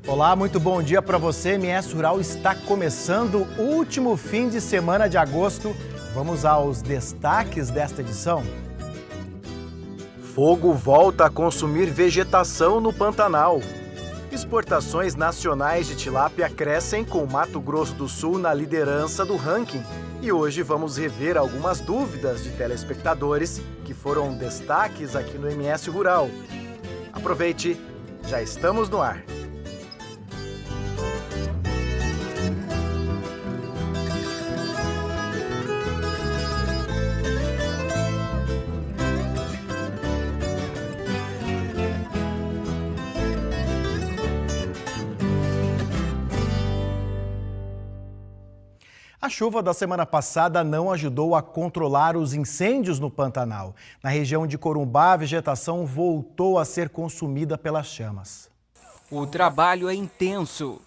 Olá, muito bom dia para você. MS Rural está começando o último fim de semana de agosto. Vamos aos destaques desta edição. Fogo volta a consumir vegetação no Pantanal. Exportações nacionais de tilápia crescem com Mato Grosso do Sul na liderança do ranking. E hoje vamos rever algumas dúvidas de telespectadores que foram destaques aqui no MS Rural. Aproveite, já estamos no ar. A chuva da semana passada não ajudou a controlar os incêndios no Pantanal. Na região de Corumbá, a vegetação voltou a ser consumida pelas chamas. O trabalho é intenso.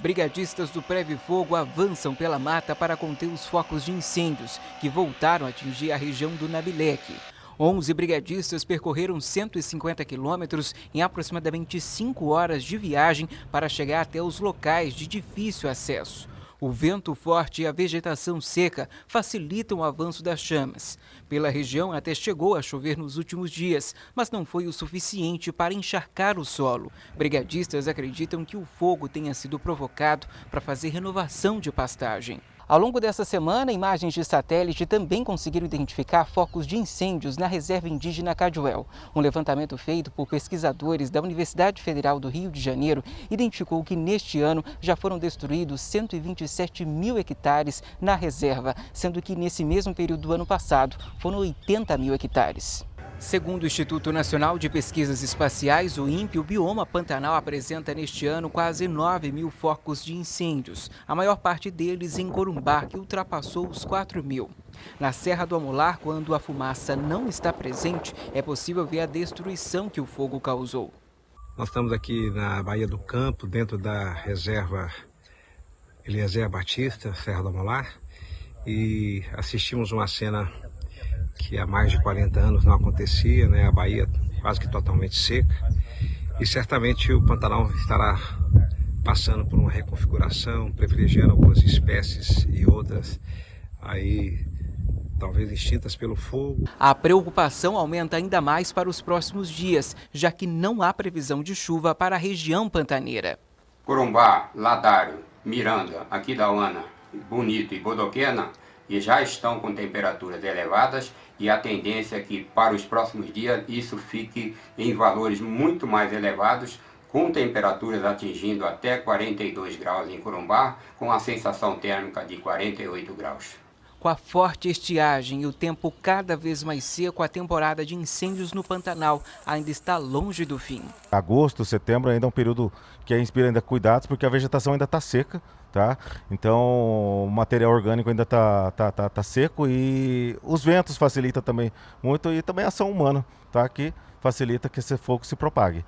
Brigadistas do Preve Fogo avançam pela mata para conter os focos de incêndios que voltaram a atingir a região do Nabileque. 11 brigadistas percorreram 150 quilômetros em aproximadamente 5 horas de viagem para chegar até os locais de difícil acesso. O vento forte e a vegetação seca facilitam o avanço das chamas. Pela região até chegou a chover nos últimos dias, mas não foi o suficiente para encharcar o solo. Brigadistas acreditam que o fogo tenha sido provocado para fazer renovação de pastagem. Ao longo dessa semana, imagens de satélite também conseguiram identificar focos de incêndios na reserva indígena Cajuel. Um levantamento feito por pesquisadores da Universidade Federal do Rio de Janeiro identificou que neste ano já foram destruídos 127 mil hectares na reserva, sendo que nesse mesmo período do ano passado foram 80 mil hectares. Segundo o Instituto Nacional de Pesquisas Espaciais, o INPE, o bioma Pantanal apresenta neste ano quase 9 mil focos de incêndios, a maior parte deles em Corumbá, que ultrapassou os 4 mil. Na Serra do Amolar, quando a fumaça não está presente, é possível ver a destruição que o fogo causou. Nós estamos aqui na Baía do Campo, dentro da reserva Eliezer Batista, Serra do Amolar, e assistimos uma cena que há mais de 40 anos não acontecia, né? A Bahia quase que totalmente seca, e certamente o Pantanal estará passando por uma reconfiguração, privilegiando algumas espécies e outras aí talvez extintas pelo fogo. A preocupação aumenta ainda mais para os próximos dias, já que não há previsão de chuva para a região pantaneira. Corumbá, Ladário, Miranda, Aquidauana, Bonito e Bodoquena e já estão com temperaturas elevadas, e a tendência é que para os próximos dias isso fique em valores muito mais elevados, com temperaturas atingindo até 42 graus em Corumbá, com a sensação térmica de 48 graus. Com a forte estiagem e o tempo cada vez mais seco, a temporada de incêndios no Pantanal ainda está longe do fim. Agosto, setembro ainda é um período que inspira ainda cuidados, porque a vegetação ainda está seca, tá? Então o material orgânico ainda tá seco, e os ventos facilitam também muito, e também a ação humana, tá? Que facilita que esse fogo se propague.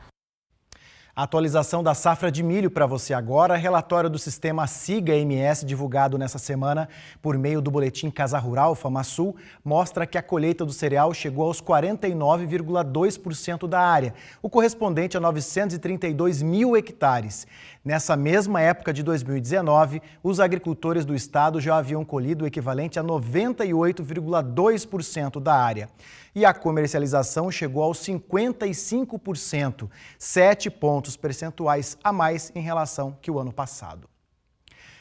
A atualização da safra de milho para você agora. Relatório do sistema SIGA-MS, divulgado nessa semana por meio do boletim Casa Rural FamaSul, mostra que a colheita do cereal chegou aos 49,2% da área, o correspondente a 932 mil hectares. Nessa mesma época de 2019, os agricultores do estado já haviam colhido o equivalente a 98,2% da área. E a comercialização chegou aos 55%, 7 pontos percentuais a mais em relação que o ano passado.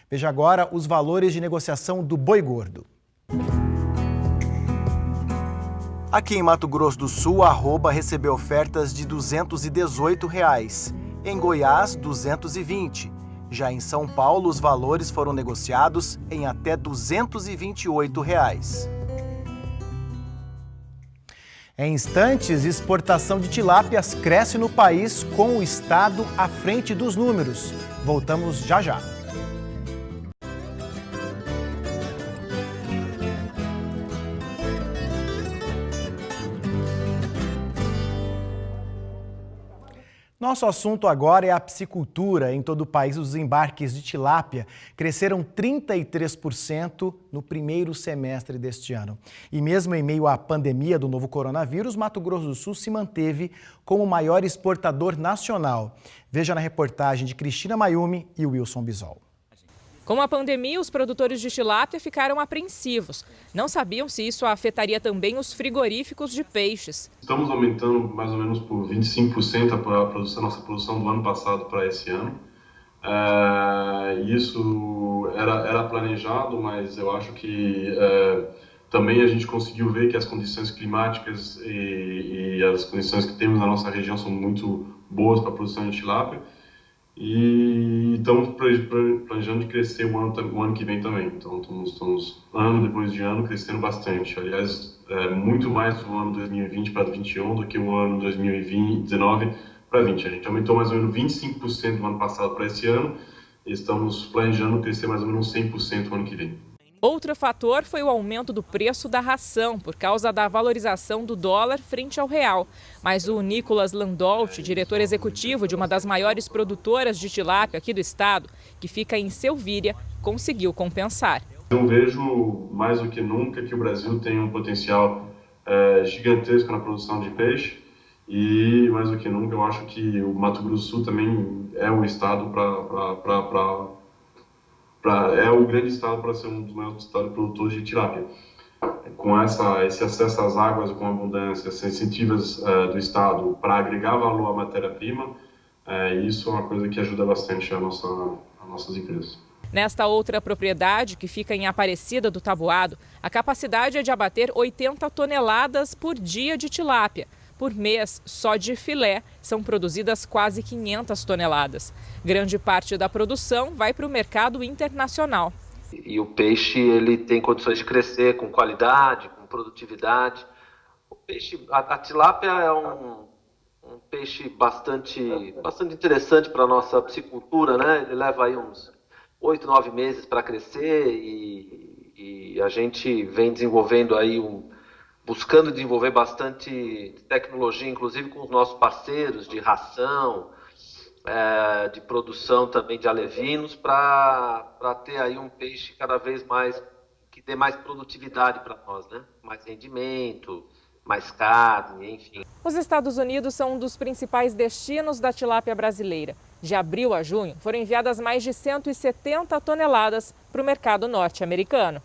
Veja agora os valores de negociação do boi gordo. Aqui em Mato Grosso do Sul, a arroba recebeu ofertas de R$ 218. Em Goiás, R$ 220. Já em São Paulo, os valores foram negociados em até R$ 228. Em instantes, exportação de tilápias cresce no país, com o estado à frente dos números. Voltamos já já. Nosso assunto agora é a piscicultura. Em todo o país, os embarques de tilápia cresceram 33% no primeiro semestre deste ano. E mesmo em meio à pandemia do novo coronavírus, Mato Grosso do Sul se manteve como o maior exportador nacional. Veja na reportagem de Cristina Mayumi e Wilson Bisol. Com a pandemia, os produtores de tilápia ficaram apreensivos. Não sabiam se isso afetaria também os frigoríficos de peixes. Estamos aumentando mais ou menos por 25% a nossa produção do ano passado para esse ano. Isso era planejado, mas eu acho que também a gente conseguiu ver que as condições climáticas e as condições que temos na nossa região são muito boas para a produção de tilápia. E estamos planejando de crescer o ano que vem também. Então, estamos ano depois de ano crescendo bastante. Aliás, muito mais do ano 2020 para 2021 do que o ano 2019 para 2020. A gente aumentou mais ou menos 25% do ano passado para esse ano e estamos planejando crescer mais ou menos 100% no ano que vem. Outro fator foi o aumento do preço da ração, por causa da valorização do dólar frente ao real. Mas o Nicolas Landolt, diretor executivo de uma das maiores produtoras de tilápia aqui do estado, que fica em Selvíria, conseguiu compensar. Eu vejo mais do que nunca que o Brasil tem um potencial gigantesco na produção de peixe e mais do que nunca eu acho que o Mato Grosso do Sul também é um estado é o grande estado para ser um dos maiores estados produtores de tilápia. Com esse acesso às águas com abundância, as incentivos do estado para agregar valor à matéria-prima, isso é uma coisa que ajuda bastante as nossas empresas. Nesta outra propriedade, que fica em Aparecida do Taboado, a capacidade é de abater 80 toneladas por dia de tilápia. Por mês, só de filé, são produzidas quase 500 toneladas. Grande parte da produção vai para o mercado internacional. E o peixe ele tem condições de crescer com qualidade, com produtividade. O peixe, a tilápia é um peixe bastante interessante para a nossa piscicultura, né? Ele leva aí uns 8, 9 meses para crescer e a gente vem desenvolvendo aí buscando desenvolver bastante tecnologia, inclusive com os nossos parceiros de ração, de produção também de alevinos, para ter aí um peixe cada vez mais, que dê mais produtividade para nós, né? Mais rendimento, mais carne, enfim. Os Estados Unidos são um dos principais destinos da tilápia brasileira. De abril a junho, foram enviadas mais de 170 toneladas para o mercado norte-americano.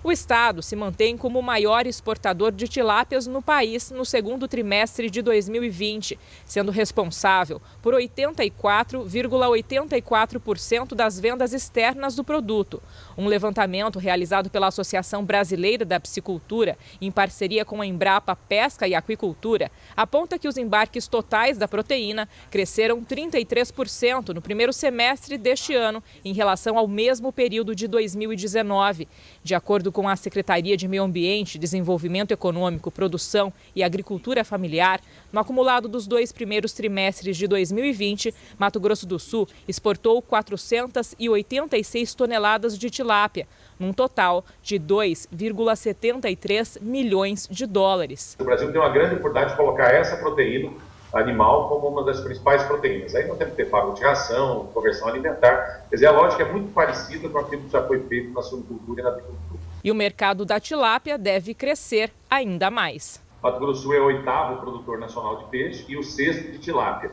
O estado se mantém como o maior exportador de tilápias no país no segundo trimestre de 2020, sendo responsável por 84,84% das vendas externas do produto. Um levantamento realizado pela Associação Brasileira da Piscicultura, em parceria com a Embrapa Pesca e Aquicultura, aponta que os embarques totais da proteína cresceram 33% no primeiro semestre deste ano, em relação ao mesmo período de 2019. De acordo com a Secretaria de Meio Ambiente, Desenvolvimento Econômico, Produção e Agricultura Familiar, no acumulado dos 2 primeiros trimestres de 2020, Mato Grosso do Sul exportou 486 toneladas de tilápia, num total de 2,73 milhões de dólares. O Brasil tem uma grande oportunidade de colocar essa proteína animal como uma das principais proteínas. Aí nós temos que ter pago de ração, conversão alimentar. Quer dizer, a lógica é muito parecida com aquilo que já foi feito na suinocultura e na apicultura. E o mercado da tilápia deve crescer ainda mais. Mato Grosso do Sul é o 8º produtor nacional de peixe e o 6º de tilápia.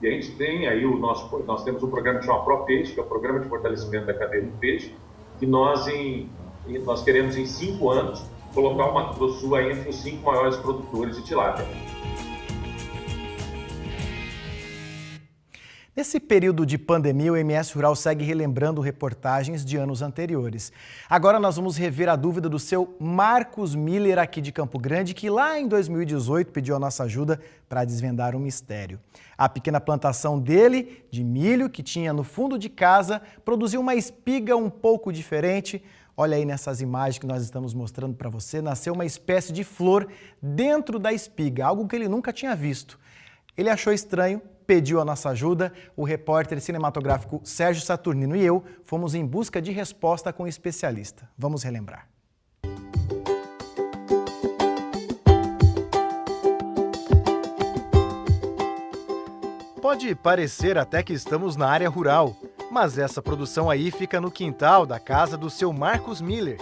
E a gente tem aí nós temos um programa que chama ProPeixe, que é o Programa de Fortalecimento da Cadeia do Peixe, que nós queremos em 5 anos colocar o Mato Grosso do Sul aí entre os 5 maiores produtores de tilápia. Nesse período de pandemia, o MS Rural segue relembrando reportagens de anos anteriores. Agora nós vamos rever a dúvida do seu Marcos Miller, aqui de Campo Grande, que lá em 2018 pediu a nossa ajuda para desvendar um mistério. A pequena plantação dele, de milho, que tinha no fundo de casa, produziu uma espiga um pouco diferente. Olha aí nessas imagens que nós estamos mostrando para você, nasceu uma espécie de flor dentro da espiga, algo que ele nunca tinha visto. Ele achou estranho, pediu a nossa ajuda. O repórter cinematográfico Sérgio Saturnino e eu fomos em busca de resposta com o especialista. Vamos relembrar. Pode parecer até que estamos na área rural, mas essa produção aí fica no quintal da casa do seu Marcos Miller.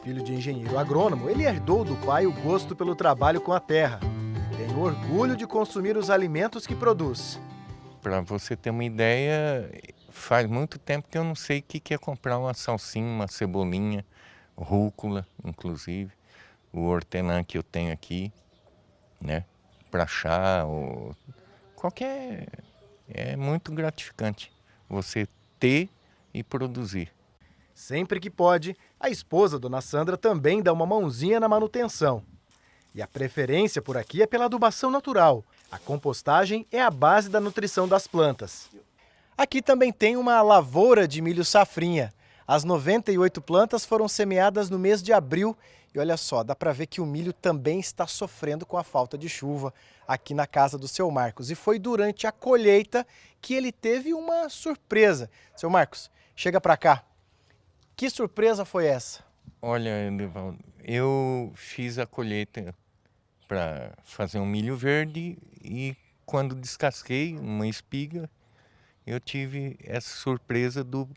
Filho de engenheiro agrônomo, ele herdou do pai o gosto pelo trabalho com a terra. Tem orgulho de consumir os alimentos que produz. Para você ter uma ideia, faz muito tempo que eu não sei o que é comprar uma salsinha, uma cebolinha, rúcula, inclusive, o hortelã que eu tenho aqui, né, para chá, ou qualquer... É muito gratificante você ter e produzir. Sempre que pode, a esposa, Dona Sandra, também dá uma mãozinha na manutenção. E a preferência por aqui é pela adubação natural. A compostagem é a base da nutrição das plantas. Aqui também tem uma lavoura de milho safrinha. As 98 plantas foram semeadas no mês de abril. E olha só, dá para ver que o milho também está sofrendo com a falta de chuva aqui na casa do seu Marcos. E foi durante a colheita que ele teve uma surpresa. Seu Marcos, chega para cá. Que surpresa foi essa? Olha, Edevaldo, eu fiz a colheita para fazer um milho verde e quando descasquei uma espiga, eu tive essa surpresa do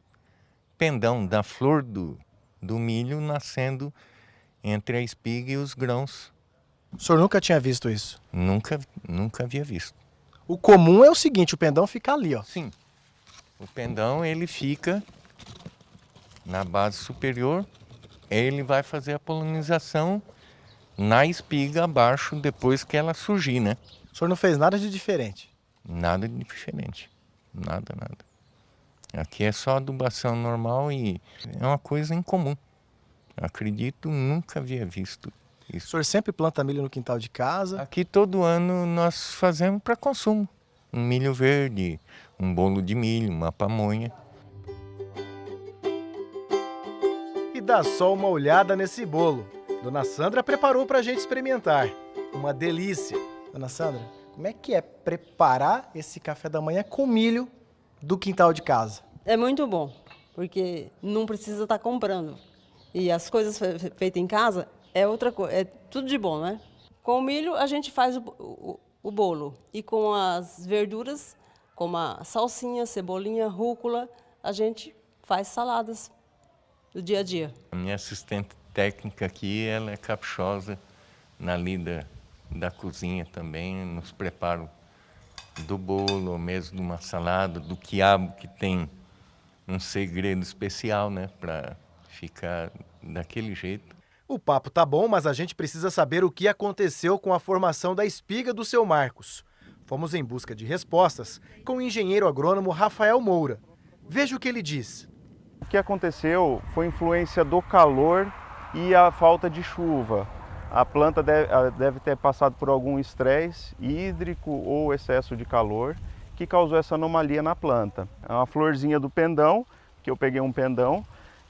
pendão, da flor do milho nascendo entre a espiga e os grãos. O senhor nunca tinha visto isso? Nunca havia visto. O comum é o seguinte, o pendão fica ali, ó. Sim, o pendão ele fica na base superior, ele vai fazer a polinização na espiga abaixo depois que ela surgir, né? O senhor não fez nada de diferente? Nada de diferente, nada. Aqui é só adubação normal e é uma coisa incomum. Acredito, nunca havia visto isso. O senhor sempre planta milho no quintal de casa? Aqui todo ano nós fazemos para consumo. Um milho verde, um bolo de milho, uma pamonha. E dá só uma olhada nesse bolo. Dona Sandra preparou para a gente experimentar. Uma delícia. Dona Sandra, como é que é preparar esse café da manhã com milho do quintal de casa? É muito bom, porque não precisa estar comprando. E as coisas feitas em casa é outra coisa, é tudo de bom, né? Com o milho a gente faz o bolo e com as verduras, como a salsinha, cebolinha, rúcula, a gente faz saladas do dia a dia. A minha assistente técnica aqui, ela é caprichosa na lida da cozinha também, nos preparos do bolo, ou mesmo de uma salada, do quiabo, que tem um segredo especial, né, para ficar daquele jeito. O papo tá bom, mas a gente precisa saber o que aconteceu com a formação da espiga do seu Marcos. Fomos em busca de respostas com o engenheiro agrônomo Rafael Moura. Veja o que ele diz. O que aconteceu foi influência do calor e a falta de chuva. A planta deve ter passado por algum estresse hídrico ou excesso de calor que causou essa anomalia na planta. É uma florzinha do pendão, que eu peguei um pendão,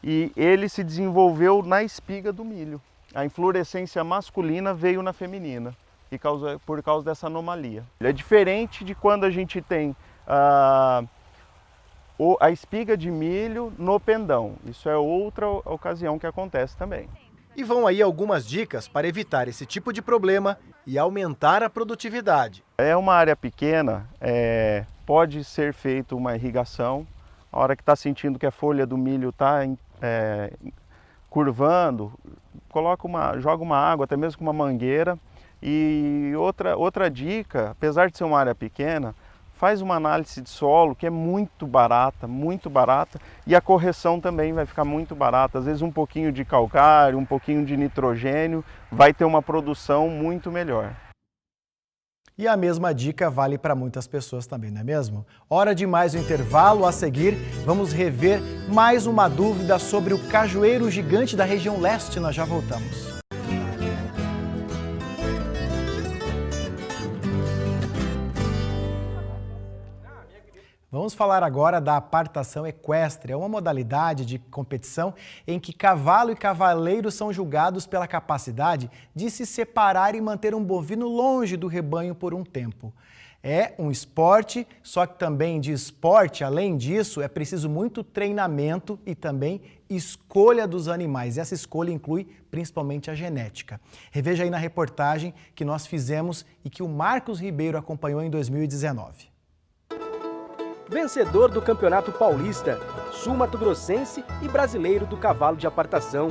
e ele se desenvolveu na espiga do milho. A inflorescência masculina veio na feminina, por causa dessa anomalia. É diferente de quando a gente tem a espiga de milho no pendão. Isso é outra ocasião que acontece também. E vão aí algumas dicas para evitar esse tipo de problema e aumentar a produtividade. É uma área pequena, pode ser feita uma irrigação. A hora que está sentindo que a folha do milho está curvando, joga uma água, até mesmo com uma mangueira. E outra dica, apesar de ser uma área pequena, faz uma análise de solo que é muito barata, e a correção também vai ficar muito barata. Às vezes um pouquinho de calcário, um pouquinho de nitrogênio, vai ter uma produção muito melhor. E a mesma dica vale para muitas pessoas também, não é mesmo? Hora de mais um intervalo. A seguir, vamos rever mais uma dúvida sobre o cajueiro gigante da região leste. Nós já voltamos. Vamos falar agora da apartação equestre. É uma modalidade de competição em que cavalo e cavaleiro são julgados pela capacidade de se separar e manter um bovino longe do rebanho por um tempo. É um esporte, só que também de esporte, além disso, é preciso muito treinamento e também escolha dos animais. Essa escolha inclui principalmente a genética. Reveja aí na reportagem que nós fizemos e que o Marcos Ribeiro acompanhou em 2019. vencedor do Campeonato Paulista, sul-mato-grossense e brasileiro do cavalo de apartação.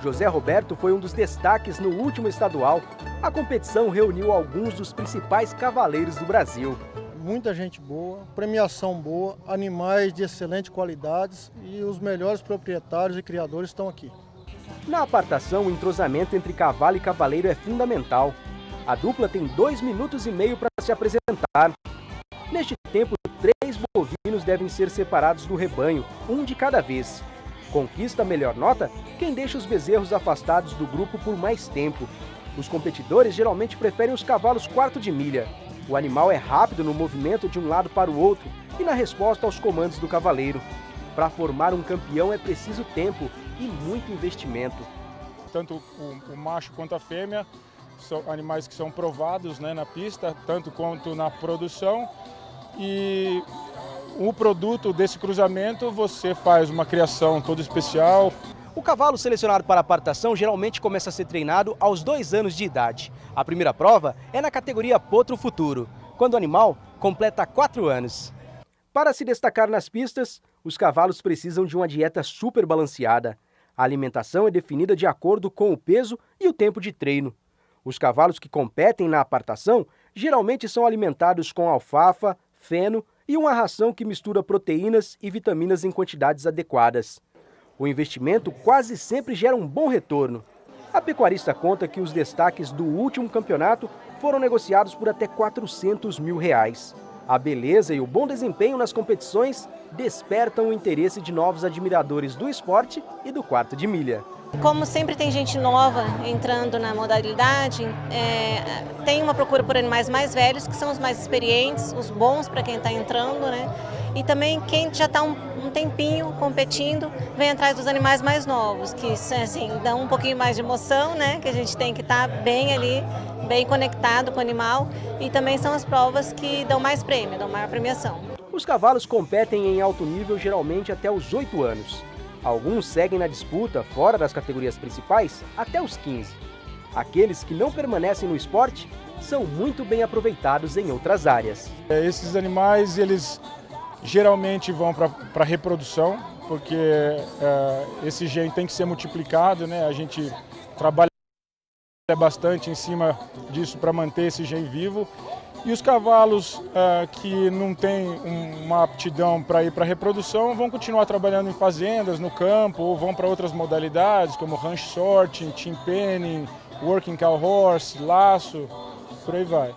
José Roberto foi um dos destaques no último estadual. A competição reuniu alguns dos principais cavaleiros do Brasil. Muita gente boa, premiação boa, animais de excelente qualidade e os melhores proprietários e criadores estão aqui. Na apartação, o entrosamento entre cavalo e cavaleiro é fundamental. A dupla tem 2 minutos e meio para se apresentar. Neste tempo, 3 bovinos devem ser separados do rebanho, um de cada vez. Conquista a melhor nota quem deixa os bezerros afastados do grupo por mais tempo. Os competidores geralmente preferem os cavalos quarto de milha. O animal é rápido no movimento de um lado para o outro e na resposta aos comandos do cavaleiro. Para formar um campeão é preciso tempo e muito investimento. Tanto o macho quanto a fêmea são animais que são provados, né, na pista, tanto quanto na produção. E o produto desse cruzamento, você faz uma criação toda especial. O cavalo selecionado para a apartação geralmente começa a ser treinado aos 2 anos de idade. A primeira prova é na categoria Potro Futuro, quando o animal completa 4 anos. Para se destacar nas pistas, os cavalos precisam de uma dieta super balanceada. A alimentação é definida de acordo com o peso e o tempo de treino. Os cavalos que competem na apartação geralmente são alimentados com alfafa, feno e uma ração que mistura proteínas e vitaminas em quantidades adequadas. O investimento quase sempre gera um bom retorno. A pecuarista conta que os destaques do último campeonato foram negociados por até R$400 mil. A beleza e o bom desempenho nas competições despertam o interesse de novos admiradores do esporte e do quarto de milha. Como sempre tem gente nova entrando na modalidade, tem uma procura por animais mais velhos, que são os mais experientes, os bons para quem está entrando, né? E também quem já está um tempinho competindo, vem atrás dos animais mais novos, que assim, dão um pouquinho mais de emoção, né? Que a gente tem que estar bem ali, bem conectado com o animal. E também são as provas que dão mais prêmio, dão maior premiação. Os cavalos competem em alto nível geralmente até os 8 anos. Alguns seguem na disputa, fora das categorias principais, até os 15. Aqueles que não permanecem no esporte são muito bem aproveitados em outras áreas. Esses animais, eles geralmente vão para a reprodução, porque esse gene tem que ser multiplicado, né? A gente trabalha bastante em cima disso para manter esse gene vivo. E os cavalos que não têm uma aptidão para ir para a reprodução vão continuar trabalhando em fazendas, no campo, ou vão para outras modalidades, como ranch sorting, team penning, working cow horse, laço, por aí vai.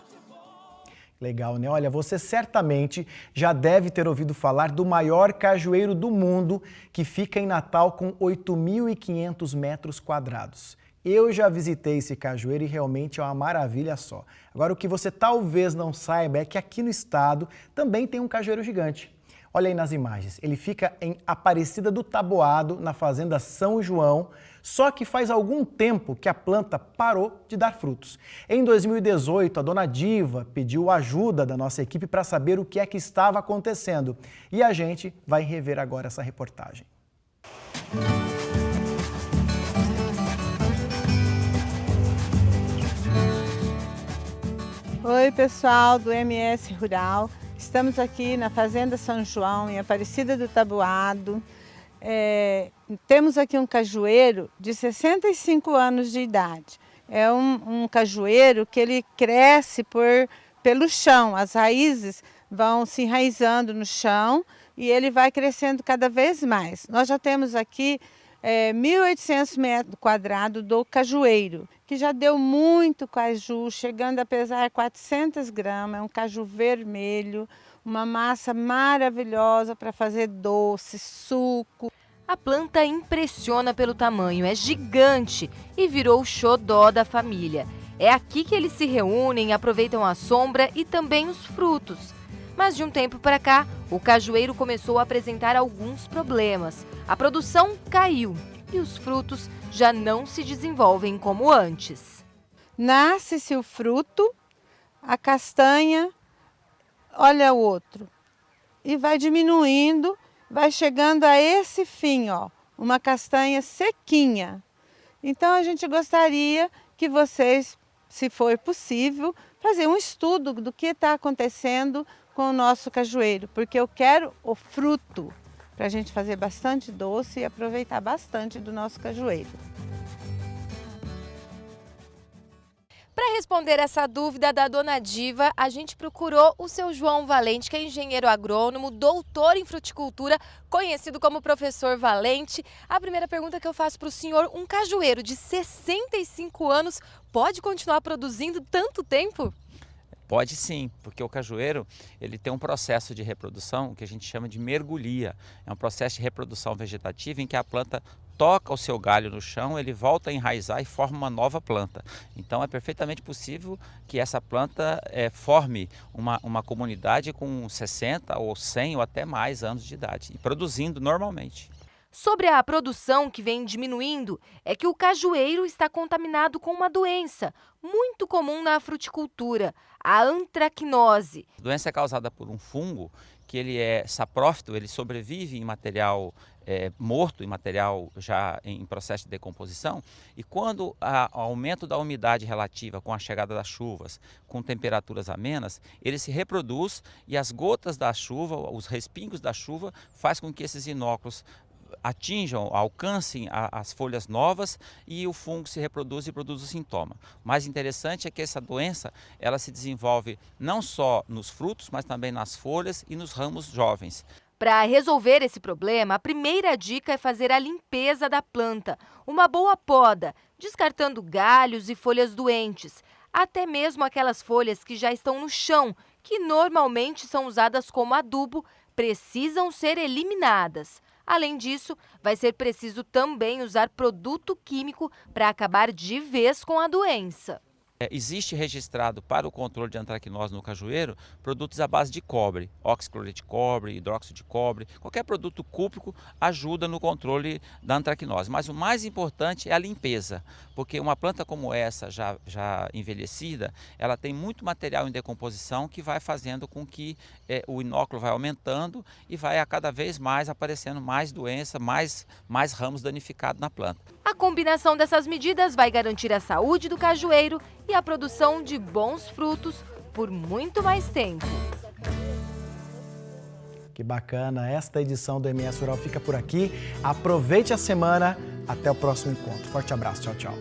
Legal, né? Olha, você certamente já deve ter ouvido falar do maior cajueiro do mundo, que fica em Natal com 8.500 metros quadrados. Eu já visitei esse cajueiro e realmente é uma maravilha só. Agora, o que você talvez não saiba é que aqui no estado também tem um cajueiro gigante. Olha aí nas imagens, ele fica em Aparecida do Taboado, na fazenda São João, só que faz algum tempo que a planta parou de dar frutos. Em 2018, a dona Diva pediu ajuda da nossa equipe para saber o que é que estava acontecendo. E a gente vai rever agora essa reportagem. Oi, pessoal do MS Rural. Estamos aqui na Fazenda São João, em Aparecida do Taboado. Temos aqui um cajueiro de 65 anos de idade. É um cajueiro que ele cresce pelo chão. As raízes vão se enraizando no chão e ele vai crescendo cada vez mais. Nós já temos aqui 1.800 metros quadrados do cajueiro, que já deu muito caju, chegando a pesar 400 gramas, é um caju vermelho, uma massa maravilhosa para fazer doce, suco. A planta impressiona pelo tamanho, é gigante e virou o xodó da família. É aqui que eles se reúnem, aproveitam a sombra e também os frutos. Mas de um tempo para cá, o cajueiro começou a apresentar alguns problemas. A produção caiu e os frutos já não se desenvolvem como antes. Nasce-se o fruto, a castanha, olha o outro, e vai diminuindo, vai chegando a esse fim, ó, uma castanha sequinha. Então a gente gostaria que vocês, se for possível, fazer um estudo do que está acontecendo com o nosso cajueiro, porque eu quero o fruto para a gente fazer bastante doce e aproveitar bastante do nosso cajueiro. Para responder essa dúvida da dona Diva, a gente procurou o seu João Valente, que é engenheiro agrônomo, doutor em fruticultura, conhecido como professor Valente. A primeira pergunta que eu faço para o senhor, um cajueiro de 65 anos pode continuar produzindo tanto tempo? Pode sim, porque o cajueiro ele tem um processo de reprodução que a gente chama de mergulhia. É um processo de reprodução vegetativa em que a planta toca o seu galho no chão, ele volta a enraizar e forma uma nova planta. Então é perfeitamente possível que essa planta forme uma comunidade com 60 ou 100 ou até mais anos de idade e produzindo normalmente. Sobre a produção que vem diminuindo, é que o cajueiro está contaminado com uma doença muito comum na fruticultura, a antracnose. A doença é causada por um fungo que ele é saprófito, ele sobrevive em material morto, em material já em processo de decomposição, e quando o aumento da umidade relativa com a chegada das chuvas, com temperaturas amenas, ele se reproduz e as gotas da chuva, os respingos da chuva, faz com que esses inóculos atinjam, alcancem as folhas novas e o fungo se reproduz e produz o sintoma. O mais interessante é que essa doença ela se desenvolve não só nos frutos, mas também nas folhas e nos ramos jovens. Para resolver esse problema, a primeira dica é fazer a limpeza da planta, uma boa poda, descartando galhos e folhas doentes, até mesmo aquelas folhas que já estão no chão, que normalmente são usadas como adubo, precisam ser eliminadas. Além disso, vai ser preciso também usar produto químico para acabar de vez com a doença. Existe registrado para o controle de antracnose no cajueiro produtos à base de cobre, oxicloreto de cobre, hidróxido de cobre, qualquer produto cúprico ajuda no controle da antracnose. Mas o mais importante é a limpeza, porque uma planta como essa, já envelhecida, ela tem muito material em decomposição que vai fazendo com que o inóculo vai aumentando e vai a cada vez mais aparecendo mais doença, mais ramos danificados na planta. A combinação dessas medidas vai garantir a saúde do cajueiro e a produção de bons frutos por muito mais tempo. Que bacana, esta edição do MS Rural fica por aqui. Aproveite a semana, até o próximo encontro. Forte abraço, tchau, tchau.